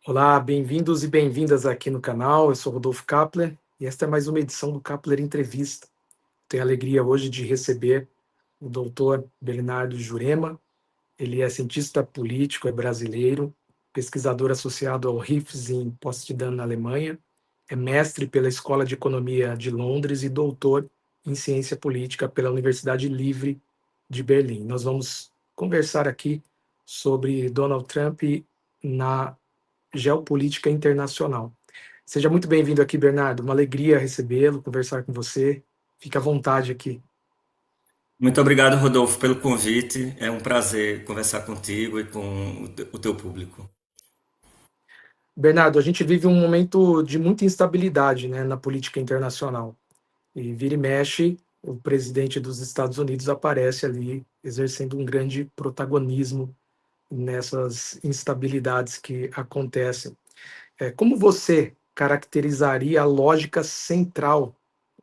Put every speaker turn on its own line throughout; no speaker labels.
Olá, bem-vindos e bem-vindas aqui no canal. Eu sou Rodolfo Kapler e esta é mais uma edição do Kapler Entrevista. Tenho a alegria hoje de receber o doutor Bernardo Jurema. Ele é cientista político, é brasileiro, pesquisador associado ao RIFS em Potsdam, na Alemanha, é mestre pela Escola de Economia de Londres e doutor em Ciência Política pela Universidade Livre de Berlim. Nós vamos conversar aqui sobre Donald Trump na geopolítica internacional. Seja muito bem-vindo aqui, Bernardo. Uma alegria recebê-lo, conversar com você. Fique à vontade aqui.
Muito obrigado, Rodolfo, pelo convite. É um prazer conversar contigo e com o teu público.
Bernardo, a gente vive um momento de muita instabilidade, né, na política internacional. E vira e mexe, o presidente dos Estados Unidos aparece ali exercendo um grande protagonismo nessas instabilidades que acontecem. Como você caracterizaria a lógica central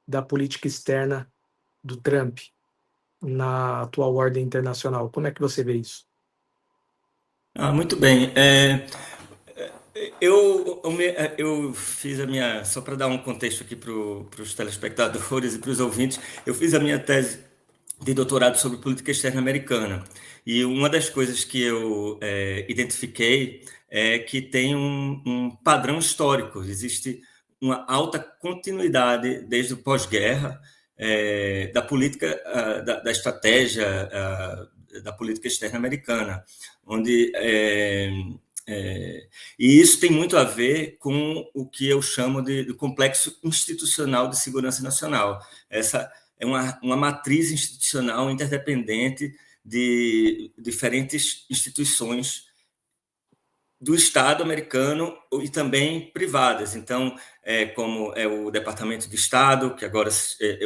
da política externa do Trump na atual ordem internacional? Como é que você vê isso?
Muito bem. Eu fiz a minha. Só para dar um contexto aqui para os telespectadores e para os ouvintes, eu fiz a minha tese de doutorado sobre política externa americana. E uma das coisas que eu identifiquei é que tem um padrão histórico. Existe uma alta continuidade desde o pós-guerra da política, da estratégia da política externa americana, onde e isso tem muito a ver com o que eu chamo de complexo institucional de segurança nacional. Essa é uma matriz institucional interdependente de diferentes instituições do Estado americano e também privadas. Então, como é o Departamento de Estado, que agora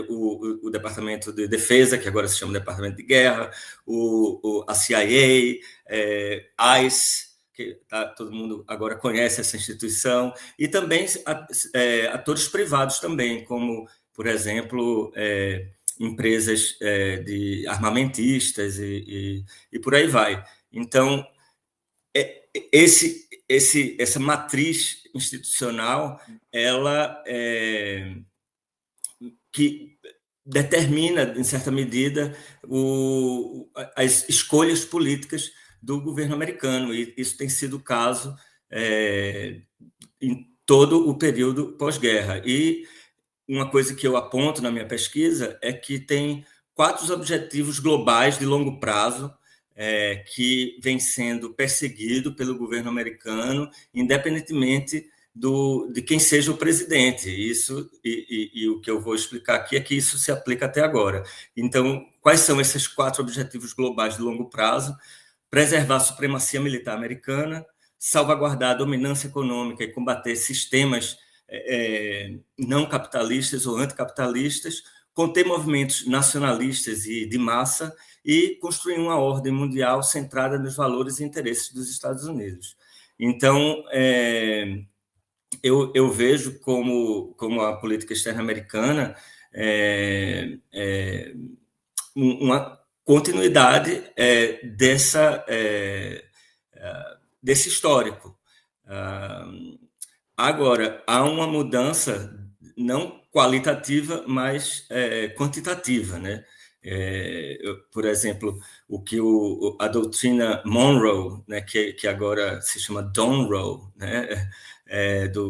o Departamento de Defesa, que agora se chama Departamento de Guerra, a CIA, ICE, que todo mundo agora conhece essa instituição, e também atores privados também, como, por exemplo, empresas de armamentistas e por aí vai. Então, essa matriz institucional, ela que determina, em certa medida, as escolhas políticas do governo americano, e isso tem sido o caso em todo o período pós-guerra. E uma coisa que eu aponto na minha pesquisa é que tem 4 objetivos globais de longo prazo que vem sendo perseguido pelo governo americano, independentemente de quem seja o presidente. Isso e o que eu vou explicar aqui é que isso se aplica até agora. Então, quais são esses 4 objetivos globais de longo prazo? Preservar a supremacia militar americana, salvaguardar a dominância econômica e combater sistemas não capitalistas ou anticapitalistas, conter movimentos nacionalistas e de massa e construir uma ordem mundial centrada nos valores e interesses dos Estados Unidos. Então, eu vejo como a política externa americana uma continuidade desse histórico. Agora, há uma mudança não qualitativa, mas quantitativa, né? Por exemplo, o que a doutrina Monroe, né, que agora se chama Donroe, né,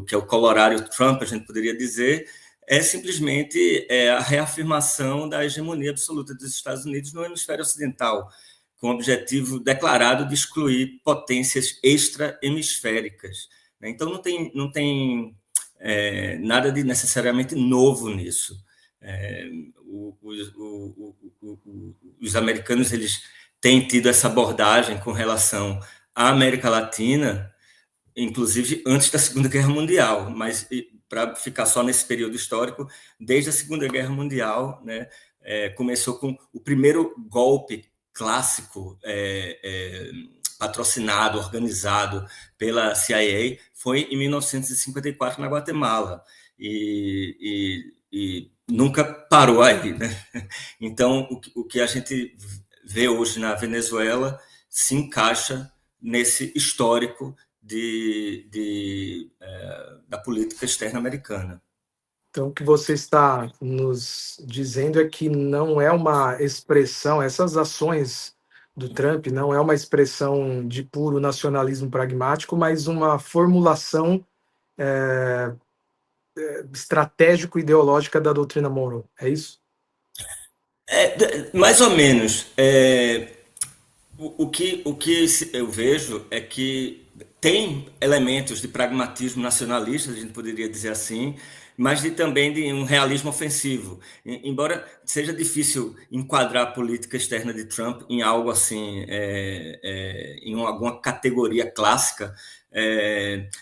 que é o colorário Trump, a gente poderia dizer, é simplesmente a reafirmação da hegemonia absoluta dos Estados Unidos no hemisfério ocidental, com o objetivo declarado de excluir potências extra-hemisféricas. Então, não tem nada de necessariamente novo nisso. Os americanos eles têm tido essa abordagem com relação à América Latina, inclusive antes da Segunda Guerra Mundial, mas para ficar só nesse período histórico, desde a Segunda Guerra Mundial, né, começou com o primeiro golpe clássico patrocinado, organizado pela CIA, foi em 1954 na Guatemala, e nunca parou aí, né? Então, o que a gente vê hoje na Venezuela se encaixa nesse histórico da política externa americana.
Então, o que você está nos dizendo é que não é uma expressão, essas ações do Trump não é uma expressão de puro nacionalismo pragmático, mas uma formulação estratégico-ideológica da doutrina Monroe. É isso?
Mais ou menos. O que eu vejo é que tem elementos de pragmatismo nacionalista, a gente poderia dizer assim, mas também de um realismo ofensivo. Embora seja difícil enquadrar a política externa de Trump em algo assim, em alguma categoria clássica,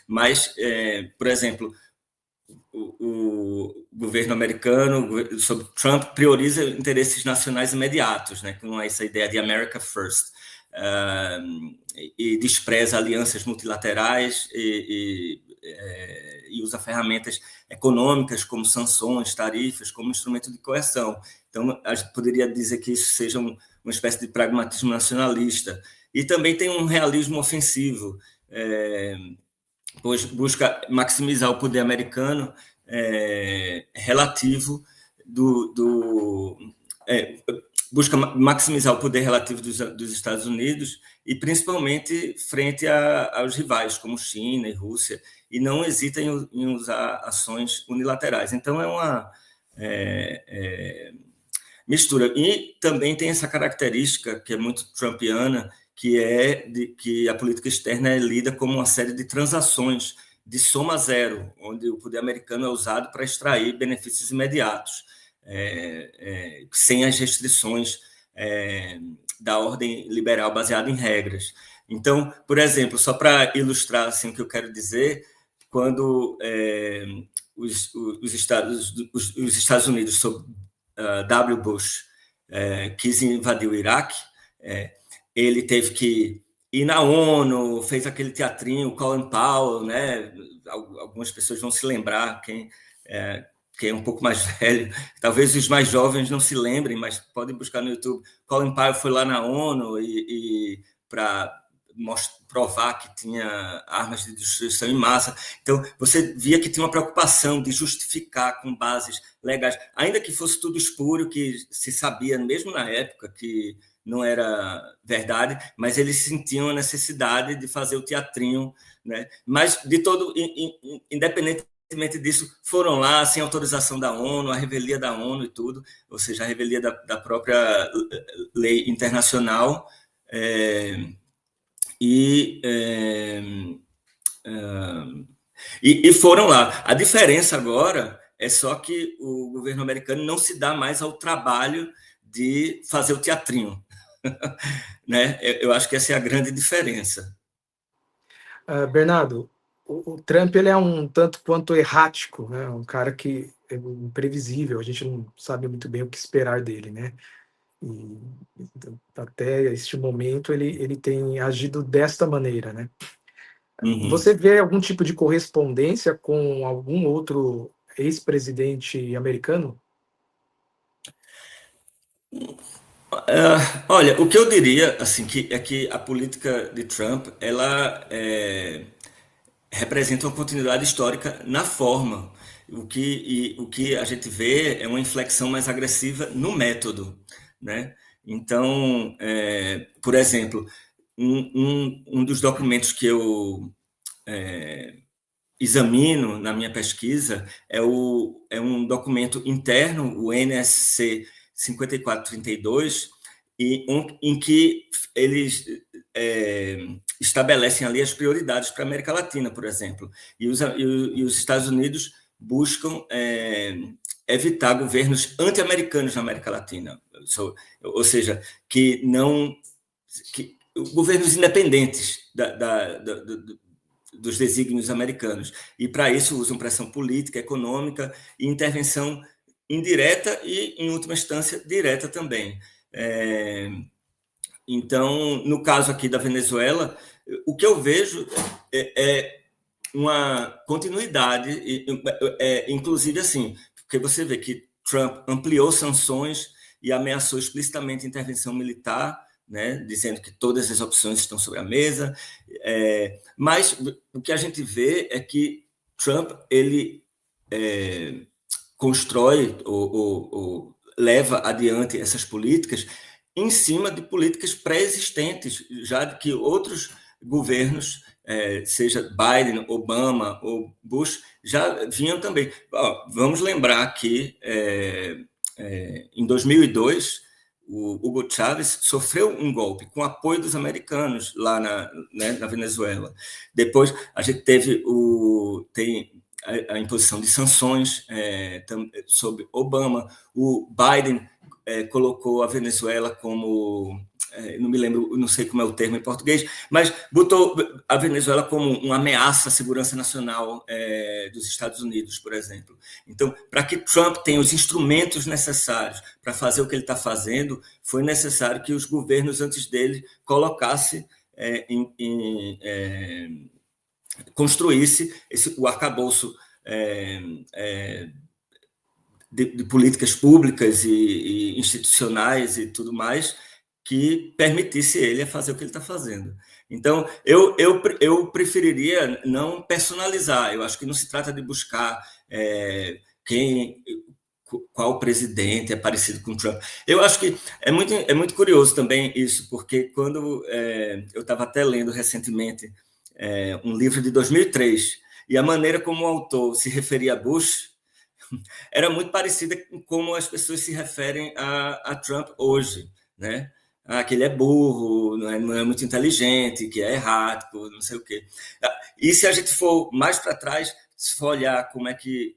mas, por exemplo, o governo americano, sob Trump, prioriza interesses nacionais imediatos, né, com essa ideia de America First, e despreza alianças multilaterais e usa ferramentas econômicas como sanções, tarifas, como instrumento de coerção. Então, a gente poderia dizer que isso seja uma espécie de pragmatismo nacionalista. E também tem um realismo ofensivo, pois busca maximizar o poder americano relativo busca maximizar o poder relativo dos Estados Unidos e principalmente frente aos rivais como China e Rússia, e não hesita em usar ações unilaterais. Então é uma mistura. E também tem essa característica que é muito trumpiana, que é que a política externa é lida como uma série de transações de soma zero, onde o poder americano é usado para extrair benefícios imediatos, sem as restrições da ordem liberal baseada em regras. Então, por exemplo, só para ilustrar assim, o que eu quero dizer, quando os Estados Unidos, sob W. Bush, quis invadir o Iraque, ele teve que ir na ONU, fez aquele teatrinho, Colin Powell, né? Algumas pessoas vão se lembrar, quem é um pouco mais velho, talvez os mais jovens não se lembrem, mas podem buscar no YouTube. Colin Powell foi lá na ONU e para provar que tinha armas de destruição em massa. Então, você via que tinha uma preocupação de justificar com bases legais, ainda que fosse tudo espúrio, que se sabia, mesmo na época, que não era verdade, mas eles sentiam a necessidade de fazer o teatrinho, né? Mas, de todo, independentemente disso, foram lá sem autorização da ONU, a revelia da ONU e tudo, ou seja, a revelia da própria lei internacional, e foram lá. A diferença agora é só que o governo americano não se dá mais ao trabalho de fazer o teatrinho. Né? Eu acho que essa é a grande diferença.
Bernardo, o Trump ele é um tanto quanto errático, né? Um cara que é imprevisível, a gente não sabe muito bem o que esperar dele, né? E até este momento ele tem agido desta maneira, né? Uhum. Você vê algum tipo de correspondência com algum outro ex-presidente americano?
Olha, o que eu diria assim, é que a política de Trump ela representa uma continuidade histórica na forma. O que a gente vê é uma inflexão mais agressiva no método, né? Então, por exemplo, um dos documentos que eu examino na minha pesquisa é um documento interno, o NSC 5432, em que eles estabelecem ali as prioridades para a América Latina, por exemplo. E os Estados Unidos buscam evitar governos anti-americanos na América Latina, ou seja, governos independentes dos desígnios americanos. E, para isso, usam pressão política, econômica e intervenção indireta e, em última instância, direta também. Então, no caso aqui da Venezuela, o que eu vejo é uma continuidade, inclusive assim, porque você vê que Trump ampliou sanções e ameaçou explicitamente intervenção militar né, dizendo que todas as opções estão sobre a mesa, mas o que a gente vê é que Trump ele constrói ou leva adiante essas políticas em cima de políticas pré-existentes, já que outros governos, seja Biden, Obama ou Bush, já vinham também. Vamos lembrar que em 2002 o Hugo Chávez sofreu um golpe com apoio dos americanos lá na Venezuela. Depois a gente tem a imposição de sanções sobre Obama. O Biden colocou a Venezuela como, não me lembro, não sei como é o termo em português, mas botou a Venezuela como uma ameaça à segurança nacional dos Estados Unidos, por exemplo. Então, para que Trump tenha os instrumentos necessários para fazer o que ele está fazendo, foi necessário que os governos antes dele colocassem construísse o arcabouço de políticas públicas e institucionais e tudo mais que permitisse ele fazer o que ele está fazendo. Então, eu preferiria não personalizar. Eu acho que não se trata de buscar qual presidente é parecido com Trump. Eu acho que é muito curioso também isso, porque quando eu estava até lendo recentemente um livro de 2003, e a maneira como o autor se referia a Bush era muito parecida com como as pessoas se referem a Trump hoje, né? Que ele é burro, não é muito inteligente, que é errático, não sei o quê. E se a gente for mais para trás, se for olhar como é que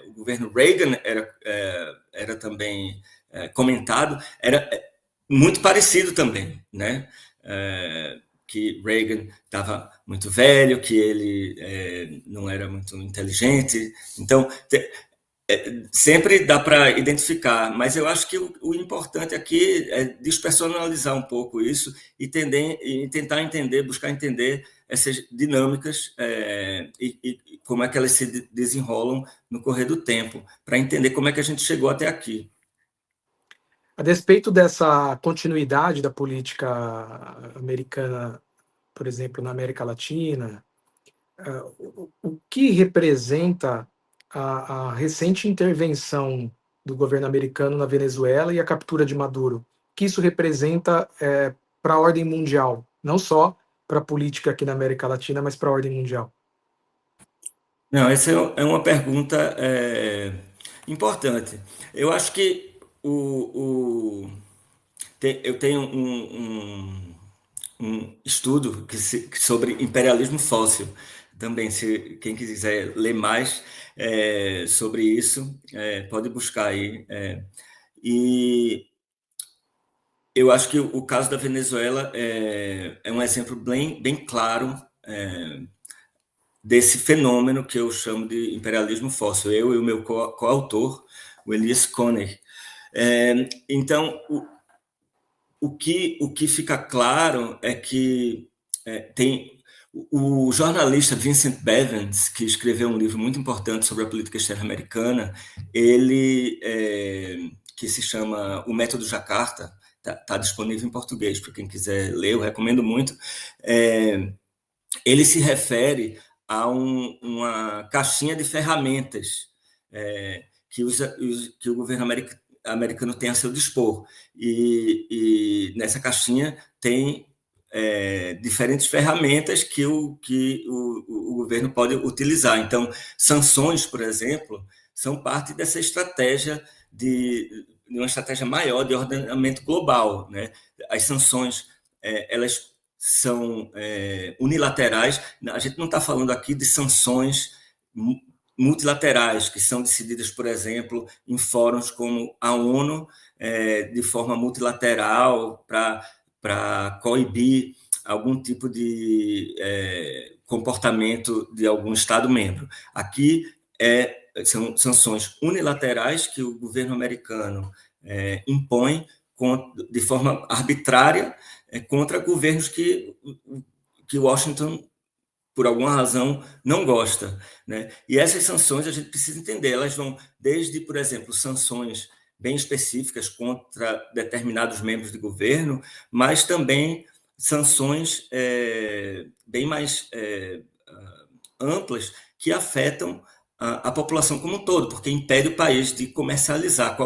o governo Reagan era também comentado, era muito parecido também, né? Que Reagan estava muito velho, que ele não era muito inteligente. Então, sempre dá para identificar, mas eu acho que o importante aqui é despersonalizar um pouco isso e tentar entender, buscar entender essas dinâmicas e como é que elas se desenrolam no correr do tempo, para entender como é que a gente chegou até aqui.
A despeito dessa continuidade da política americana, por exemplo, na América Latina, o que representa a recente intervenção do governo americano na Venezuela e a captura de Maduro? O que isso representa para a ordem mundial? Não só para a política aqui na América Latina, mas para a ordem mundial?
Não, essa é uma pergunta importante. Eu acho que eu tenho um estudo sobre imperialismo fóssil. Também, se quem quiser ler mais sobre isso, pode buscar aí. E eu acho que o caso da Venezuela é um exemplo bem claro desse fenômeno que eu chamo de imperialismo fóssil. Eu e o meu coautor, o Elias Conner. Então, o que fica claro é que tem o jornalista Vincent Bevins, que escreveu um livro muito importante sobre a política externa americana, ele que se chama O Método Jacarta, está disponível em português para quem quiser ler, eu recomendo muito. Ele se refere a uma caixinha de ferramentas que o governo americano tem a seu dispor. E nessa caixinha tem diferentes ferramentas que o governo pode utilizar. Então, sanções, por exemplo, são parte dessa estratégia de uma estratégia maior de ordenamento global, né? As sanções, elas são unilaterais. A gente não está falando aqui de sanções multilaterais, que são decididas, por exemplo, em fóruns como a ONU, de forma multilateral, para coibir algum tipo de comportamento de algum Estado-membro. Aqui são sanções unilaterais que o governo americano impõe de forma arbitrária contra governos que Washington, por alguma razão, não gosta, né? E essas sanções, a gente precisa entender, elas vão desde, por exemplo, sanções bem específicas contra determinados membros de governo, mas também sanções bem mais amplas que afetam a população como um todo, porque impede o país de comercializar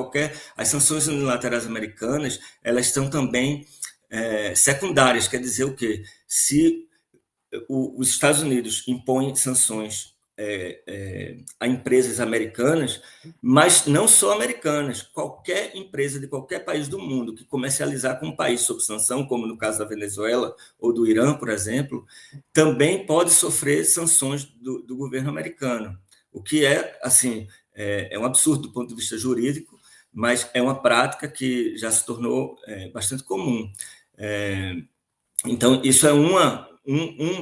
As sanções unilaterais americanas, elas são também secundárias, quer dizer o quê? Se os Estados Unidos impõem sanções a empresas americanas, mas não só americanas, qualquer empresa de qualquer país do mundo que comercializar com um país sob sanção, como no caso da Venezuela ou do Irã, por exemplo, também pode sofrer sanções do governo americano, o que assim, é um absurdo do ponto de vista jurídico, mas é uma prática que já se tornou bastante comum. Então, isso é um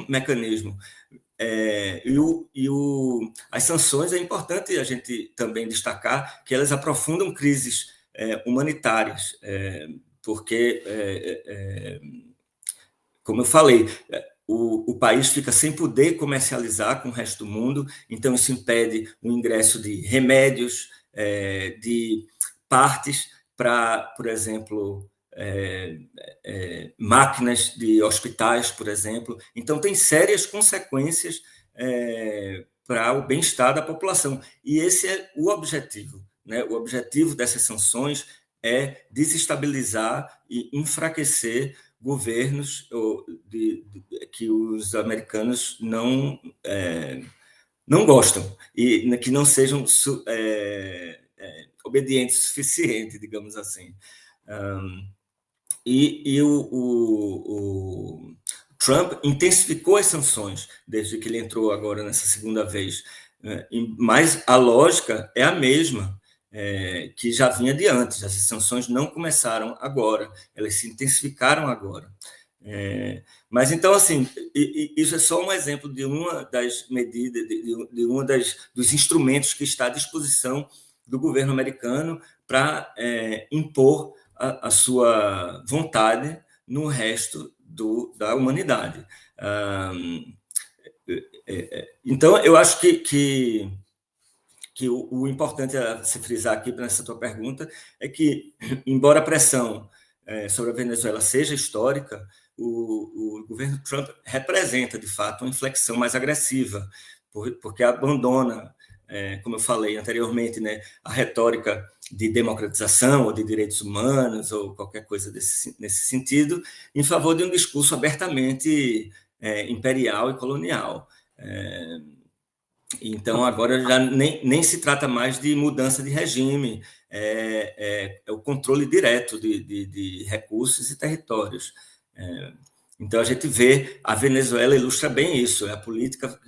mecanismo. As sanções, é importante a gente também destacar que elas aprofundam crises humanitárias, porque, como eu falei, o país fica sem poder comercializar com o resto do mundo, então isso impede o ingresso de remédios, de partes para, por exemplo, máquinas de hospitais, por exemplo. Então, tem sérias consequências para o bem-estar da população. E esse é o objetivo, né? O objetivo dessas sanções é desestabilizar e enfraquecer governos que os americanos não gostam e que não sejam obedientes o suficiente, digamos assim. O Trump intensificou as sanções desde que ele entrou agora nessa segunda vez, mas a lógica é a mesma que já vinha de antes. As sanções não começaram agora, elas se intensificaram agora. Mas então, assim, isso é só um exemplo de uma das medidas, de uma dos instrumentos que está à disposição do governo americano para impor a sua vontade no resto da humanidade. Então, eu acho que o importante a se frisar aqui nessa tua pergunta é que, embora a pressão sobre a Venezuela seja histórica, o governo Trump representa, de fato, uma inflexão mais agressiva, porque abandona, como eu falei anteriormente, né, a retórica de democratização ou de direitos humanos ou qualquer coisa nesse sentido, em favor de um discurso abertamente imperial e colonial. Então, agora já nem se trata mais de mudança de regime, é o controle direto de recursos e territórios. Então, a gente vê, a Venezuela ilustra bem isso, a política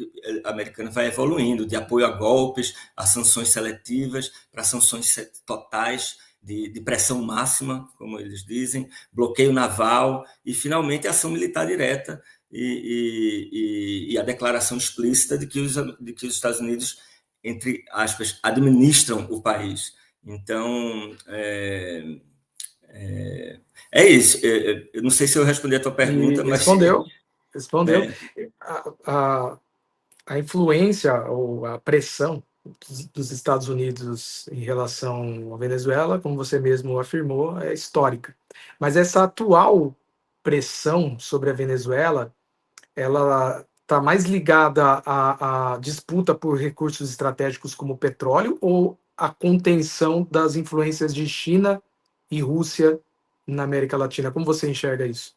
americana vai evoluindo, de apoio a golpes, a sanções seletivas, para sanções totais, de pressão máxima, como eles dizem, bloqueio naval e, finalmente, ação militar direta e a declaração explícita de que os Estados Unidos, entre aspas, administram o país. Então, é isso. Eu não sei se eu respondi a tua pergunta, mas...
Respondeu. A influência ou a pressão dos Estados Unidos em relação à Venezuela, como você mesmo afirmou, é histórica. Mas essa atual pressão sobre a Venezuela, ela está mais ligada à disputa por recursos estratégicos como petróleo ou à contenção das influências de China e Rússia na América Latina? Como você enxerga isso?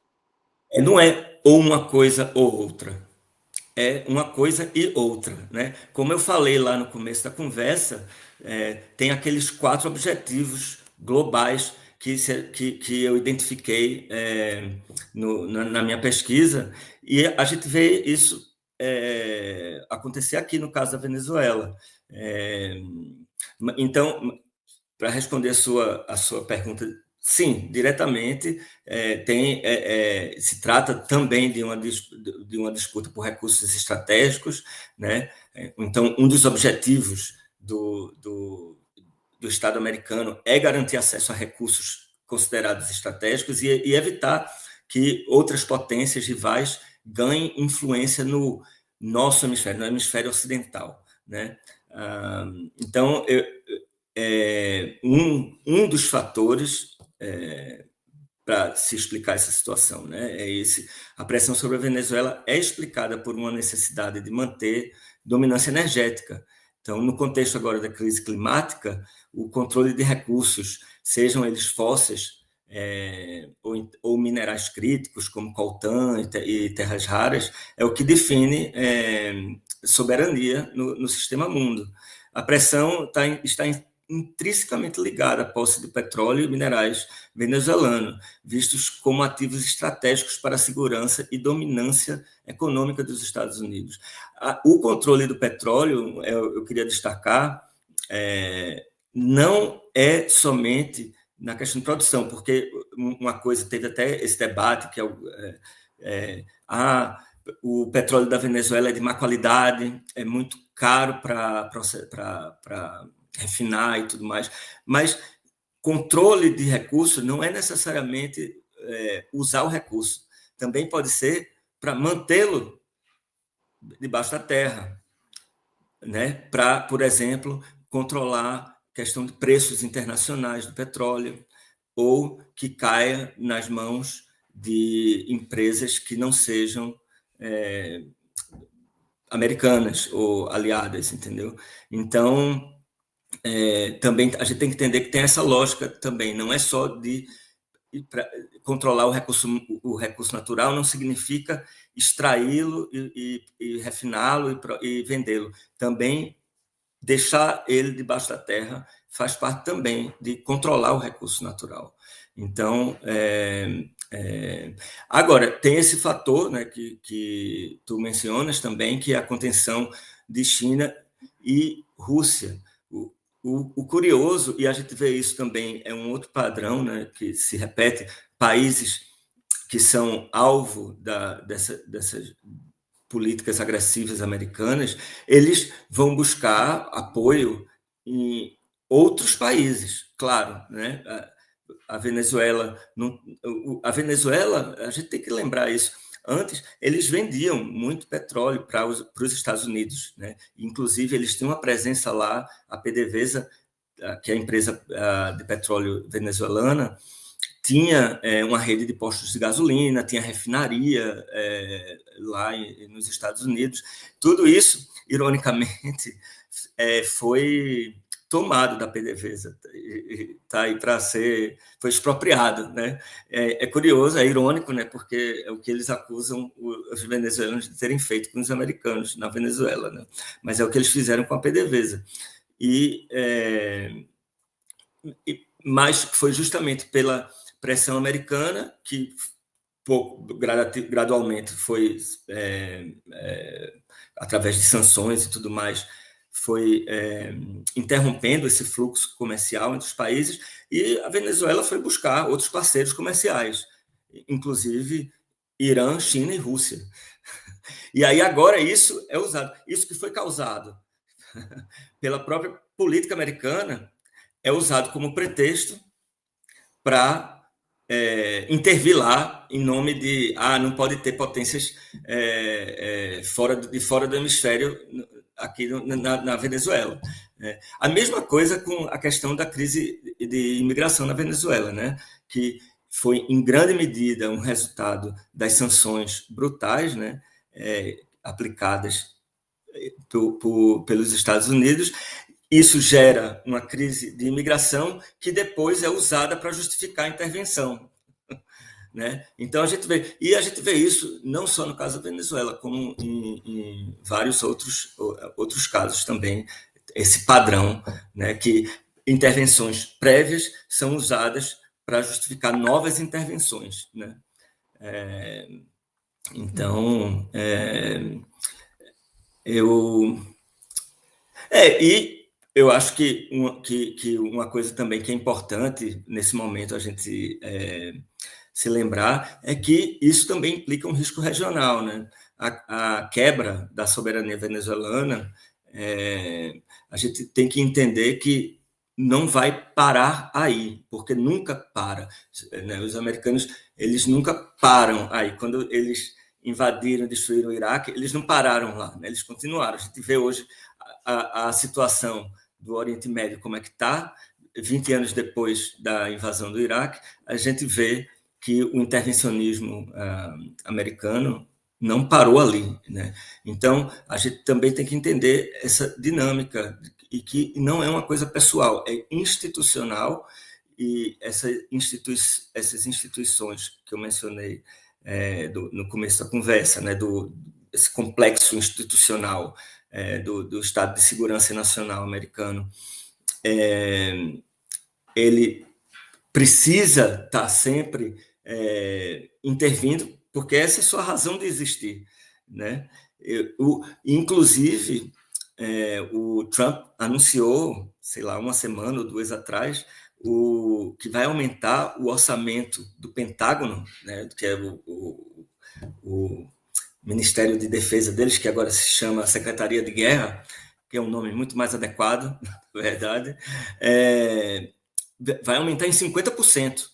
Não é ou uma coisa ou outra. É uma coisa e outra, né? Como eu falei lá no começo da conversa, tem aqueles 4 objetivos globais que eu identifiquei na minha pesquisa, e a gente vê isso acontecer aqui no caso da Venezuela. Então, para responder a sua pergunta, sim, diretamente, se trata também de uma disputa por recursos estratégicos, né? Então, um dos objetivos do Estado americano é garantir acesso a recursos considerados estratégicos e evitar que outras potências rivais ganhem influência no nosso hemisfério, no hemisfério ocidental, né? Então, um dos fatores para se explicar essa situação, né? A pressão sobre a Venezuela é explicada por uma necessidade de manter dominância energética. Então, no contexto agora da crise climática, o controle de recursos, sejam eles fósseis ou minerais críticos, como coltan e terras raras, é o que define soberania no sistema mundo. A pressão está intrinsecamente ligada à posse de petróleo e minerais venezuelanos, vistos como ativos estratégicos para a segurança e dominância econômica dos Estados Unidos. O controle do petróleo, eu queria destacar, não é somente na questão de produção, porque uma coisa, teve até esse debate, que o petróleo da Venezuela é de má qualidade, é muito caro para refinar e tudo mais, mas controle de recursos não é necessariamente usar o recurso, também pode ser para mantê-lo debaixo da terra, né? Para, por exemplo, controlar questão de preços internacionais do petróleo, ou que caia nas mãos de empresas que não sejam americanas ou aliadas, entendeu? Então, também a gente tem que entender que tem essa lógica também, não é só de controlar o recurso natural, não significa extraí-lo e refiná-lo e vendê-lo. Também deixar ele debaixo da terra faz parte também de controlar o recurso natural. Então, agora, tem esse fator, né, que tu mencionas também, que é a contenção de China e Rússia. O curioso, e a gente vê isso também, é um outro padrão, né, que se repete, países que são alvo dessas políticas agressivas americanas, eles vão buscar apoio em outros países, claro, né? A Venezuela, a gente tem que lembrar isso. Antes, eles vendiam muito petróleo para os Estados Unidos, né? Inclusive, eles tinham uma presença lá, a PDVSA, que é a empresa de petróleo venezuelana, tinha uma rede de postos de gasolina, tinha refinaria lá nos Estados Unidos. Tudo isso, ironicamente, foi tomado da PDVSA, está aí para ser, foi expropriado, né? É curioso, é irônico, né? Porque é o que eles acusam os venezuelanos de terem feito com os americanos na Venezuela, né? Mas é o que eles fizeram com a PDVSA. Mas foi justamente pela pressão americana que gradualmente foi através de sanções e tudo mais, foi interrompendo esse fluxo comercial entre os países, e a Venezuela foi buscar outros parceiros comerciais, inclusive Irã, China e Rússia. E aí agora isso é usado, isso que foi causado pela própria política americana é usado como pretexto para intervir lá em nome de não pode ter potências fora do hemisfério aqui na Venezuela. A mesma coisa com a questão da crise de imigração na Venezuela, né? Que foi, em grande medida, um resultado das sanções brutais, né? Aplicadas pelos Estados Unidos. Isso gera uma crise de imigração que depois é usada para justificar a intervenção, né? Então a gente vê isso não só no caso da Venezuela, como em vários outros casos também, esse padrão, né, que intervenções prévias são usadas para justificar novas intervenções, né? Então, eu acho que uma coisa também que é importante nesse momento a gente se lembrar é que isso também implica um risco regional, né? A quebra da soberania venezuelana, a gente tem que entender que não vai parar aí, porque nunca para, né? Os americanos, eles nunca param aí. Quando eles invadiram, destruíram o Iraque, eles não pararam lá, né? Eles continuaram. A gente vê hoje a situação do Oriente Médio, como é que está, 20 anos depois da invasão do Iraque, a gente vê que o intervencionismo americano não parou ali, né? Então, a gente também tem que entender essa dinâmica, e que não é uma coisa pessoal, é institucional, e essas instituições que eu mencionei no começo da conversa, né, esse complexo institucional do Estado de Segurança Nacional americano, ele precisa estar sempre intervindo, porque essa é a sua razão de existir, né? Inclusive, o Trump anunciou, sei lá, uma semana ou duas atrás, que vai aumentar o orçamento do Pentágono, né, que é o Ministério de Defesa deles, que agora se chama Secretaria de Guerra, que é um nome muito mais adequado, na verdade, vai aumentar em 50%,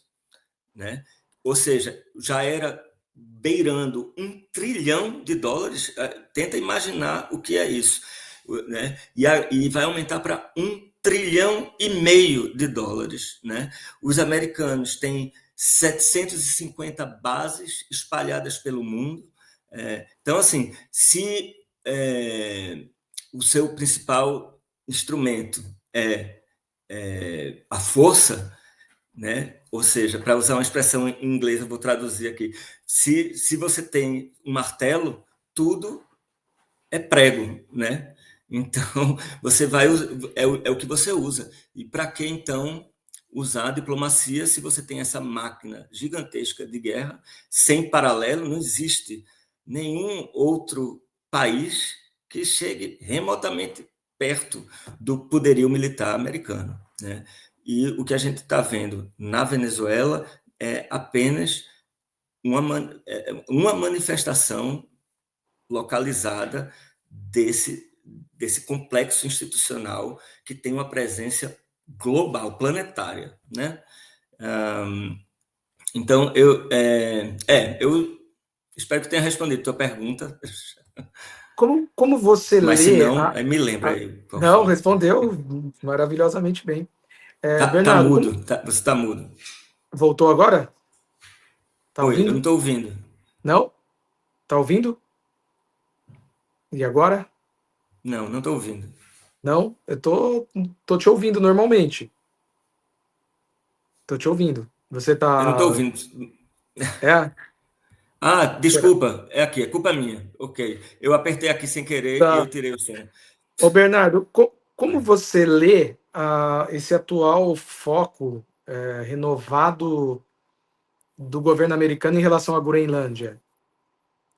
né? Ou seja, já era beirando $1 trilhão. Tenta imaginar o que é isso, né? E vai aumentar para $1,5 trilhão, né? Os americanos têm 750 bases espalhadas pelo mundo. Então, assim, se o seu principal instrumento é a força, né? Ou seja, para usar uma expressão em inglês, eu vou traduzir aqui. Se você tem um martelo, tudo é prego, né? Então, você vai é o que você usa. E para que então usar a diplomacia se você tem essa máquina gigantesca de guerra sem paralelo? Não existe nenhum outro país que chegue remotamente perto do poderio militar americano, né? E o que a gente está vendo na Venezuela é apenas uma manifestação localizada desse complexo institucional que tem uma presença global, planetária, né? Então, eu espero que tenha respondido a tua pergunta.
Como você
Mas se
lê...
não, me lembra aí qual
Não,
foi.
respondeu maravilhosamente bem.
Tá
Bernardo,
mudo, você está mudo.
voltou agora? Tá
Oi, eu não
ouvindo?
estou ouvindo.
Não? Tá ouvindo? E agora?
Não estou ouvindo.
Não? Eu tô te ouvindo normalmente. Tô te ouvindo. Você
Eu não estou
tá...
ouvindo.
É?
Desculpa, é aqui, é culpa minha. Ok, eu apertei aqui sem querer e eu
Tá.
tirei o som.
Ô, Bernardo, como você lê esse atual foco renovado do governo americano em relação à Groenlândia?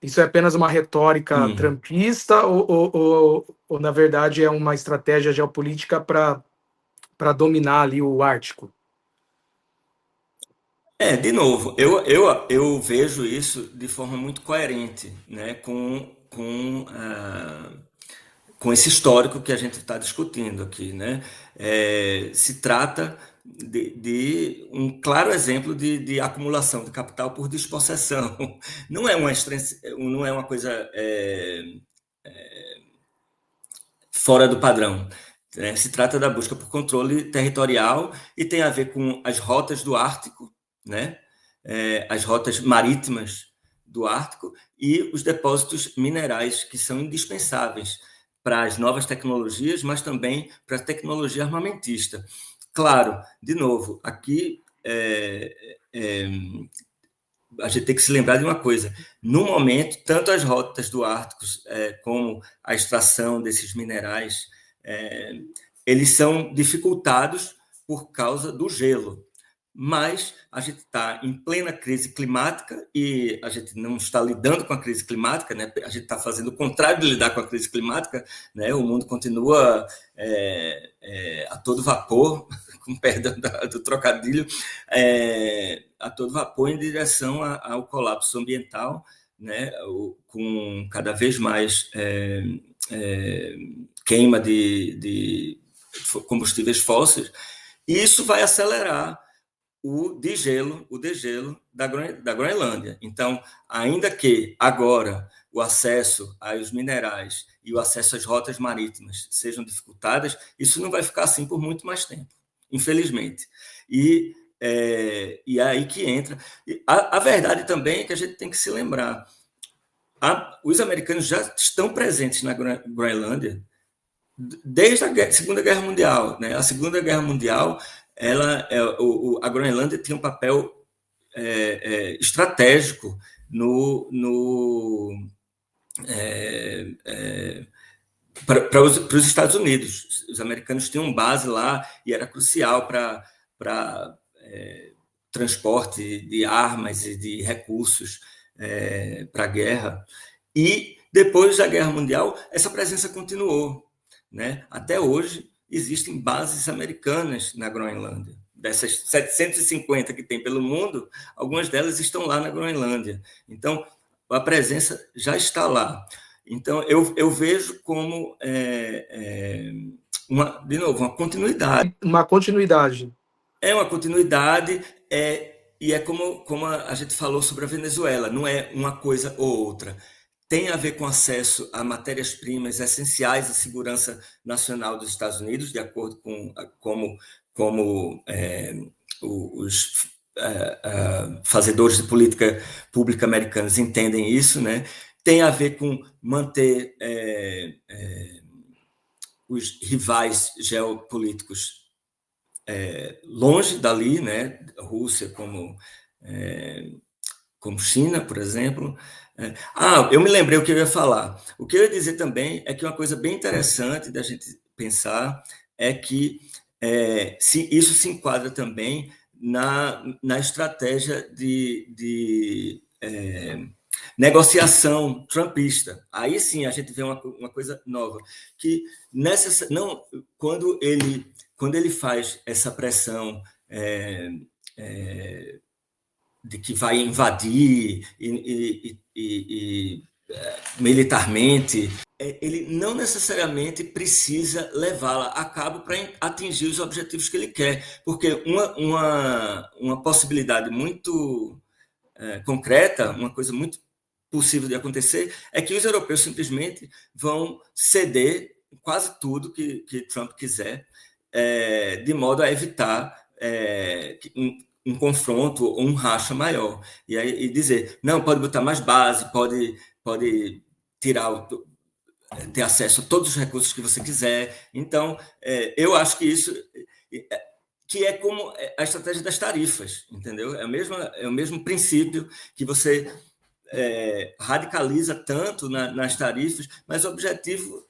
Isso é apenas uma retórica trumpista ou, na verdade, é uma estratégia geopolítica para dominar ali o Ártico?
De novo, eu vejo isso de forma muito coerente, né, com esse histórico que a gente está discutindo aqui, né? Se trata de um claro exemplo de acumulação de capital por despossessão. Não é uma coisa fora do padrão, né? Se trata da busca por controle territorial e tem a ver com as rotas do Ártico, né? As rotas marítimas do Ártico e os depósitos minerais que são indispensáveis para as novas tecnologias, mas também para a tecnologia armamentista. Claro, de novo, aqui a gente tem que se lembrar de uma coisa. No momento, tanto as rotas do Ártico como a extração desses minerais, eles são dificultados por causa do gelo. Mas a gente está em plena crise climática e a gente não está lidando com a crise climática, né? A gente está fazendo o contrário de lidar com a crise climática, né? O mundo continua a todo vapor, com perdão do trocadilho, a todo vapor em direção ao colapso ambiental, né? Com cada vez mais queima de combustíveis fósseis. E isso vai acelerar o degelo da Groenlândia. Então, ainda que agora o acesso aos minerais e o acesso às rotas marítimas sejam dificultadas, isso não vai ficar assim por muito mais tempo, infelizmente. E é aí que entra. A verdade também é que a gente tem que se lembrar, os americanos já estão presentes na Groenlândia desde a Segunda Guerra Mundial, né? A Segunda Guerra Mundial, a Groenlândia tinha um papel estratégico para os Estados Unidos. Os americanos tinham base lá e era crucial para transporte de armas e de recursos para a guerra. E depois da Guerra Mundial, essa presença continuou, né? Até hoje, existem bases americanas na Groenlândia. Dessas 750 que tem pelo mundo, algumas delas estão lá na Groenlândia. Então, a presença já está lá. Então, eu vejo como, de novo, uma continuidade.
Uma continuidade.
É uma continuidade, e é como a gente falou sobre a Venezuela, não é uma coisa ou outra. Tem a ver com acesso a matérias-primas essenciais à segurança nacional dos Estados Unidos, de acordo com como os fazedores de política pública americanos entendem isso, né? Tem a ver com manter os rivais geopolíticos longe dali, né? Rússia como China, por exemplo. Eu me lembrei o que eu ia falar. O que eu ia dizer também é que uma coisa bem interessante da gente pensar é que isso se enquadra também na estratégia de negociação trumpista. Aí sim a gente vê uma coisa nova, que quando ele faz essa pressão de que vai invadir militarmente, ele não necessariamente precisa levá-la a cabo para atingir os objetivos que ele quer, porque uma possibilidade muito concreta, uma coisa muito possível de acontecer, é que os europeus simplesmente vão ceder quase tudo que Trump quiser, de modo a evitar um confronto ou um racha maior. E dizer, não, pode botar mais base, pode ter acesso a todos os recursos que você quiser. Então, eu acho que isso que é como a estratégia das tarifas, entendeu? É o mesmo princípio que você radicaliza tanto nas tarifas, mas o objetivo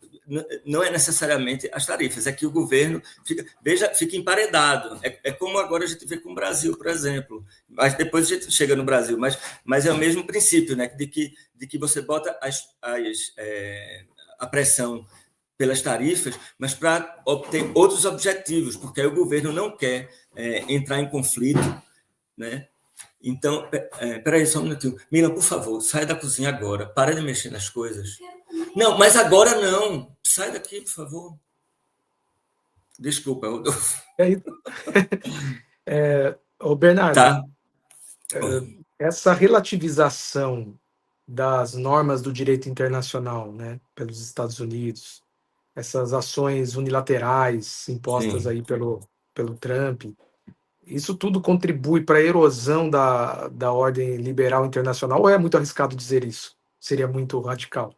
não é necessariamente as tarifas, é que o governo fica emparedado. É como agora a gente vê com o Brasil, por exemplo. Mas depois a gente chega no Brasil, mas é o mesmo princípio, né? de que você bota a pressão pelas tarifas, mas para obter outros objetivos, porque aí o governo não quer entrar em conflito, né? Então, peraí, só um minutinho. Mila, por favor, sai da cozinha agora. Para de mexer nas coisas. Não, mas agora não. Sai daqui, por favor. Desculpa, Rodolfo.
Bernardo,
tá.
Essa relativização das normas do direito internacional, né, pelos Estados Unidos, essas ações unilaterais impostas Sim. aí pelo Trump, isso tudo contribui para a erosão da ordem liberal internacional, ou é muito arriscado dizer isso? Seria muito radical?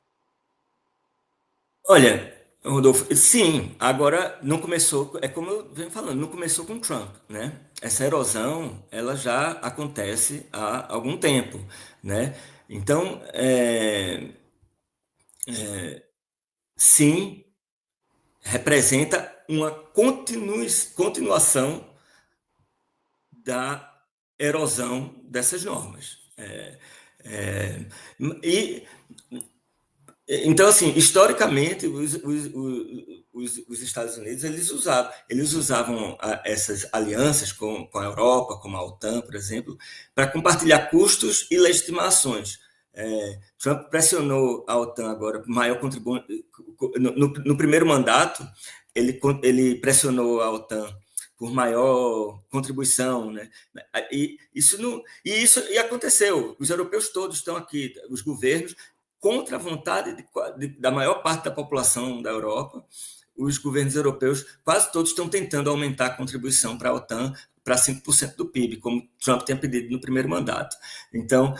Olha, Rodolfo, sim, agora não começou, é como eu venho falando, não começou com Trump, né? Essa erosão, ela já acontece há algum tempo, né? Então, sim, representa uma continuação da erosão dessas normas. Então, assim, historicamente, os Estados Unidos eles usavam essas alianças com a Europa, como a OTAN, por exemplo, para compartilhar custos e legitimações. Trump pressionou a OTAN agora, maior contribuição. No primeiro mandato, ele pressionou a OTAN por maior contribuição, né? E isso aconteceu. Os europeus todos estão aqui, os governos contra a vontade da maior parte da população da Europa, os governos europeus, quase todos estão tentando aumentar a contribuição para a OTAN para 5% do PIB, como Trump tinha pedido no primeiro mandato. Então,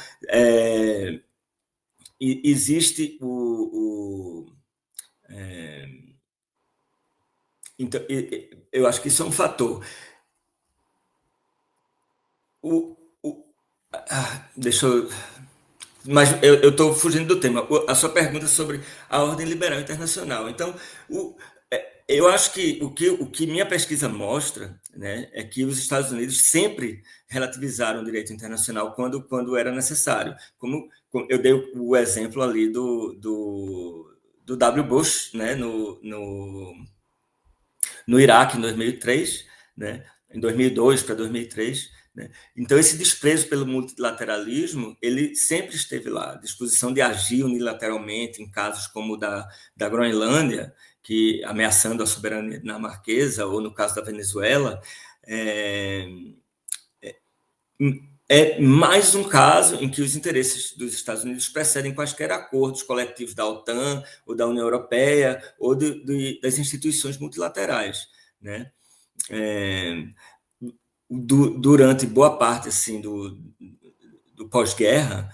existe então, eu acho que isso é um fator. Deixa eu... Mas eu estou fugindo do tema. A sua pergunta sobre a ordem liberal internacional. Então, eu acho que o que minha pesquisa mostra, né, é que os Estados Unidos sempre relativizaram o direito internacional quando era necessário. Como eu dei o exemplo ali do W. Bush, né, no Iraque, em 2003, né, em 2002 para 2003. Né? Então, esse desprezo pelo multilateralismo, ele sempre esteve lá, a disposição de agir unilateralmente em casos como o da Groenlândia, que ameaçando a soberania dinamarquesa, ou no caso da Venezuela, é mais um caso em que os interesses dos Estados Unidos precedem quaisquer acordos coletivos da OTAN, ou da União Europeia, ou das instituições multilaterais. Né? Durante boa parte assim, do pós-guerra,